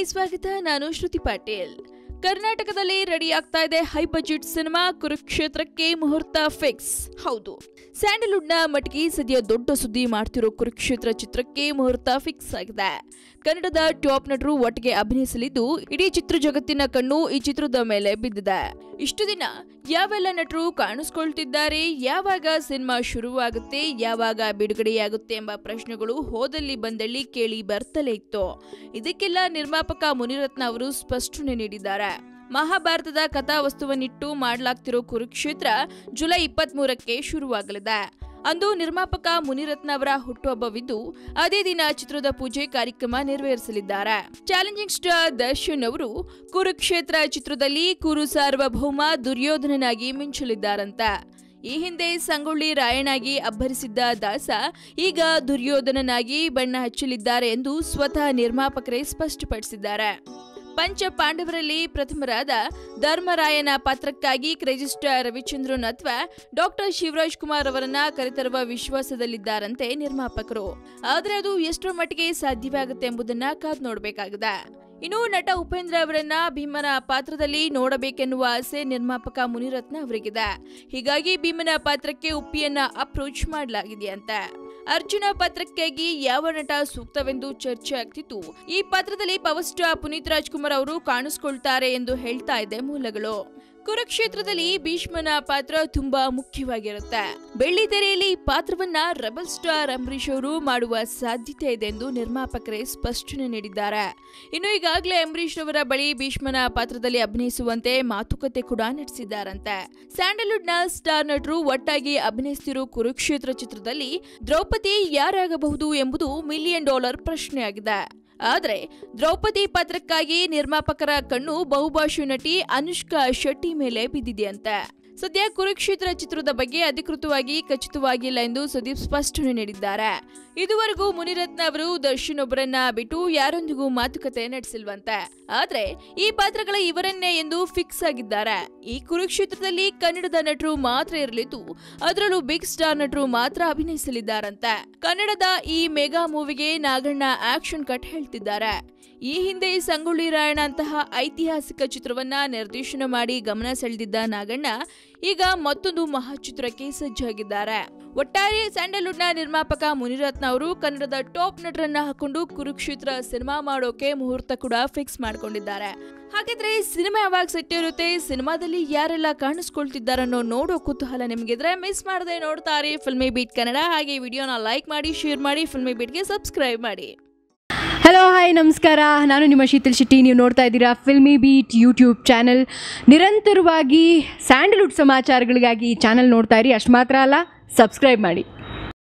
ಸ್ವಾಗತ. ನಾನು ಶ್ರುತಿ ಪಾಟೀಲ್. ಕರ್ನಾಟಕದಲ್ಲಿ ರೆಡಿ ಆಗ್ತಾ ಇದೆ ಹೈ ಬಜೆಟ್ ಸಿನಿಮಾ ಕುರುಕ್ಷೇತ್ರಕ್ಕೆ ಮುಹೂರ್ತ ಫಿಕ್ಸ್. ಹೌದು, ಸ್ಯಾಂಡಲ್ವುಡ್ನ ಮಟ್ಟಿಗೆ ಸದ್ಯ ದೊಡ್ಡ ಸುದ್ದಿ ಮಾಡ್ತಿರೋ ಕುರುಕ್ಷೇತ್ರ ಚಿತ್ರಕ್ಕೆ ಮುಹೂರ್ತ ಫಿಕ್ಸ್ ಆಗಿದೆ. ಕನ್ನಡದ ಟಾಪ್ ನಟರು ಒಟ್ಟಿಗೆ ಅಭಿನಯಿಸಲಿದ್ದು ಇಡೀ ಚಿತ್ರ ಜಗತ್ತಿನ ಕಣ್ಣು ಈ ಚಿತ್ರದ ಮೇಲೆ ಬಿದ್ದಿದೆ. ಇಷ್ಟು ದಿನ ಯಾವೆಲ್ಲ ನಟರು ಕಾಣಿಸ್ಕೊಳ್ತಿದ್ದಾರೆ, ಯಾವಾಗ ಸಿನಿಮಾ ಶುರುವಾಗುತ್ತೆ, ಯಾವಾಗ ಬಿಡುಗಡೆಯಾಗುತ್ತೆ ಎಂಬ ಪ್ರಶ್ನೆಗಳು ಹೋದಲ್ಲಿ ಬಂದಲ್ಲಿ ಕೇಳಿ ಬರ್ತಲೇ ಇತ್ತು. ಇದಕ್ಕೆಲ್ಲ ನಿರ್ಮಾಪಕ ಮುನಿರತ್ನ ಅವರು ಸ್ಪಷ್ಟನೆ ನೀಡಿದ್ದಾರೆ. ಮಹಾಭಾರತದ ಕಥಾವಸ್ತುವನ್ನಿಟ್ಟು ಮಾಡಲಾಗ್ತಿರೋ ಕುರುಕ್ಷೇತ್ರ ಜುಲೈ 23ಕ್ಕೆ ಶುರುವಾಗಲಿದೆ. ಅಂದು ನಿರ್ಮಾಪಕ ಮುನಿರತ್ನ ಅವರ ಹುಟ್ಟುಹಬ್ಬವಿದ್ದು ಅದೇ ದಿನ ಚಿತ್ರದ ಪೂಜೆ ಕಾರ್ಯಕ್ರಮ ನೆರವೇರಿಸಲಿದ್ದಾರೆ. ಚಾಲೆಂಜಿಂಗ್ ಸ್ಟಾರ್ ದರ್ಶನ್ ಅವರು ಕುರುಕ್ಷೇತ್ರ ಚಿತ್ರದಲ್ಲಿ ಕುರು ಸಾರ್ವಭೌಮ ದುರ್ಯೋಧನನಾಗಿ ಮಿಂಚಲಿದ್ದಾರಂತೆ. ಈ ಹಿಂದೆ ಸಂಗೊಳ್ಳಿ ರಾಯಣಾಗಿ ಅಬ್ಬರಿಸಿದ್ದ ದಾಸ ಈಗ ದುರ್ಯೋಧನನಾಗಿ ಬಣ್ಣ ಹಚ್ಚಲಿದ್ದಾರೆ ಎಂದು ಸ್ವತಃ ನಿರ್ಮಾಪಕರೇ ಸ್ಪಷ್ಟಪಡಿಸಿದ್ದಾರೆ. ಪಂಚ ಪಾಂಡವರಲ್ಲಿ ಪ್ರಥಮರಾದ ಧರ್ಮರಾಯನ ಪಾತ್ರಕ್ಕಾಗಿ ಕ್ರೇಜಿ ಸ್ಟಾರ್ ರವಿಚಂದ್ರನ್ ಅಥವಾ ಡಾಕ್ಟರ್ ಶಿವರಾಜ್ ಕುಮಾರ್ ಅವರನ್ನ ಕರೆತರುವ ವಿಶ್ವಾಸದಲ್ಲಿದ್ದಾರಂತೆ ನಿರ್ಮಾಪಕರು. ಆದರೆ ಅದು ಎಷ್ಟರ ಮಟ್ಟಿಗೆ ಸಾಧ್ಯವಾಗುತ್ತೆ ಎಂಬುದನ್ನ ಕಾದು ನೋಡಬೇಕಾಗಿದೆ. ಇನ್ನು ನಟ ಉಪೇಂದ್ರ ಅವರನ್ನ ಭೀಮನ ಪಾತ್ರದಲ್ಲಿ ನೋಡಬೇಕೆನ್ನುವ ಆಸೆ ನಿರ್ಮಾಪಕ ಮುನಿರತ್ನ ಅವರಿಗಿದೆ. ಹೀಗಾಗಿ ಭೀಮನ ಪಾತ್ರಕ್ಕೆ ಉಪ್ಪಿಯನ್ನ ಅಪ್ರೋಚ್ ಮಾಡಲಾಗಿದೆಯಂತೆ. ಅರ್ಜುನ ಪಾತ್ರಕ್ಕಾಗಿ ಯಾವ ನಟ ಸೂಕ್ತವೆಂದು ಚರ್ಚೆ ಆಗ್ತಿತ್ತು. ಈ ಪಾತ್ರದಲ್ಲಿ ಪವರ್ ಸ್ಟಾರ್ ಪುನೀತ್ ರಾಜ್ಕುಮಾರ್ ಅವರು ಕಾಣಿಸ್ಕೊಳ್ತಾರೆ ಎಂದು ಹೇಳ್ತಾ ಇದೆ ಮೂಲಗಳು. ಕುರುಕ್ಷೇತ್ರದಲ್ಲಿ ಭೀಷ್ಮನ ಪಾತ್ರ ತುಂಬಾ ಮುಖ್ಯವಾಗಿರುತ್ತೆ. ಬೆಳ್ಳಿ ತೆರೆಯಲ್ಲಿ ಈ ಪಾತ್ರವನ್ನ ರೆಬಲ್ ಸ್ಟಾರ್ ಅಂಬರೀಶ್ ಅವರು ಮಾಡುವ ಸಾಧ್ಯತೆ ಇದೆ ಎಂದು ನಿರ್ಮಾಪಕರೇ ಸ್ಪಷ್ಟನೆ ನೀಡಿದ್ದಾರೆ. ಇನ್ನು ಈಗಾಗಲೇ ಅಂಬರೀಶ್ ಅವರ ಬಳಿ ಭೀಷ್ಮನ ಪಾತ್ರದಲ್ಲಿ ಅಭಿನಯಿಸುವಂತೆ ಮಾತುಕತೆ ಕೂಡ ನಡೆಸಿದ್ದಾರಂತೆ. ಸ್ಯಾಂಡಲ್ವುಡ್ನ ಸ್ಟಾರ್ ನಟರು ಒಟ್ಟಾಗಿ ಅಭಿನಯಿಸುತ್ತಿರೋ ಕುರುಕ್ಷೇತ್ರ ಚಿತ್ರದಲ್ಲಿ ದ್ರೌಪದಿ ಯಾರಾಗಬಹುದು ಎಂಬುದು $1 ಮಿಲಿಯನ್ ಪ್ರಶ್ನೆಯಾಗಿದೆ. ಆದರೆ ದ್ರೌಪದಿ ಪಾತ್ರಕ್ಕಾಗಿ ನಿರ್ಮಾಪಕರ ಕಣ್ಣು ಬಹುಭಾಷಾ ನಟಿ ಅನುಷ್ಕಾ ಶೆಟ್ಟಿ ಮೇಲೆ ಬಿದ್ದಿದೆಯಂತೆ. ಸದ್ಯ ಕುರುಕ್ಷೇತ್ರ ಚಿತ್ರದ ಬಗ್ಗೆ ಅಧಿಕೃತವಾಗಿ ಖಚಿತವಾಗಿಲ್ಲ ಎಂದು ಸುದೀಪ್ ಸ್ಪಷ್ಟನೆ ನೀಡಿದ್ದಾರೆ. ಇದುವರೆಗೂ ಮುನಿರತ್ನ ಅವರು ದರ್ಶನ್ ಒಬ್ಬರನ್ನ ಬಿಟ್ಟು ಯಾರೊಂದಿಗೂ ಮಾತುಕತೆ ನಡೆಸಿಲ್ವಂತೆ. ಆದ್ರೆ ಈ ಪಾತ್ರಗಳ ಇವರನ್ನೇ ಎಂದು ಫಿಕ್ಸ್ ಆಗಿದ್ದಾರೆ. ಈ ಕುರುಕ್ಷೇತ್ರದಲ್ಲಿ ಕನ್ನಡದ ನಟರು ಮಾತ್ರ ಇರಲಿದ್ದು ಅದರಲ್ಲೂ ಬಿಗ್ ಸ್ಟಾರ್ ನಟರು ಮಾತ್ರ ಅಭಿನಯಿಸಲಿದ್ದಾರಂತೆ. ಕನ್ನಡದ ಈ ಮೆಗಾ ಮೂವಿಗೆ ನಾಗಣ್ಣ ಆಕ್ಷನ್ ಕಟ್ ಹೇಳ್ತಿದ್ದಾರೆ. ಈ ಹಿಂದೆ ಸಂಗೊಳ್ಳಿ ರಾಯಣ್ಣ ಅಂತಹ ಐತಿಹಾಸಿಕ ಚಿತ್ರವನ್ನ ನಿರ್ದೇಶನ ಮಾಡಿ ಗಮನ ಸೆಳೆದಿದ್ದ ನಾಗಣ್ಣ ಈಗ ಮತ್ತೊಂದು ಮಹಾಚಿತ್ರಕ್ಕೆ ಸಜ್ಜಾಗಿದ್ದಾರೆ. ಒಟ್ಟಾರೆ ಸ್ಯಾಂಡಲ್ವುಡ್ನ ನಿರ್ಮಾಪಕ ಮುನಿರತ್ನ ಅವರು ಕನ್ನಡದ ಟಾಪ್ ನಟರನ್ನ ಹಾಕೊಂಡು ಕುರುಕ್ಷೇತ್ರ ಸಿನಿಮಾ ಮಾಡೋಕೆ ಮುಹೂರ್ತ ಕೂಡ ಫಿಕ್ಸ್ ಮಾಡ್ಕೊಂಡಿದ್ದಾರೆ. ಹಾಗಾದ್ರೆ ಸಿನಿಮಾ ಯಾವಾಗ ಸೆಟ್ ಇರುತ್ತೆ, ಸಿನಿಮಾದಲ್ಲಿ ಯಾರೆಲ್ಲ ಕಾಣಿಸ್ಕೊಳ್ತಿದ್ದಾರನ್ನೋ ನೋಡೋ ಕುತೂಹಲ ನಿಮಗಿದ್ರೆ ಮಿಸ್ ಮಾಡದೆ ನೋಡ್ತಾರೆ ಫಿಲ್ಮಿ ಬೀಟ್ ಕನ್ನಡ. ಹಾಗೆ ವಿಡಿಯೋನ ಲೈಕ್ ಮಾಡಿ, ಶೇರ್ ಮಾಡಿ, ಫಿಲ್ಮಿ ಬೀಟ್ಗೆ ಸಬ್ಸ್ಕ್ರೈಬ್ ಮಾಡಿ. ಹಲೋ, ಹಾಯ್, ನಮಸ್ಕಾರ. ನಾನು ನಿಮ್ಮ ಶೀತಲ್ ಶೆಟ್ಟಿ. ನೀವು ನೋಡ್ತಾ ಇದ್ದೀರಾ ಫಿಲ್ಮಿ ಬೀಟ್ ಯೂಟ್ಯೂಬ್ ಚಾನಲ್. ನಿರಂತರವಾಗಿ ಸ್ಯಾಂಡಲ್ವುಡ್ ಸಮಾಚಾರಗಳಿಗಾಗಿ ಈ ಚಾನಲ್ ನೋಡ್ತಾ ಇರಿ. ಅಷ್ಟು ಮಾತ್ರ ಅಲ್ಲ, ಸಬ್ಸ್ಕ್ರೈಬ್ ಮಾಡಿ.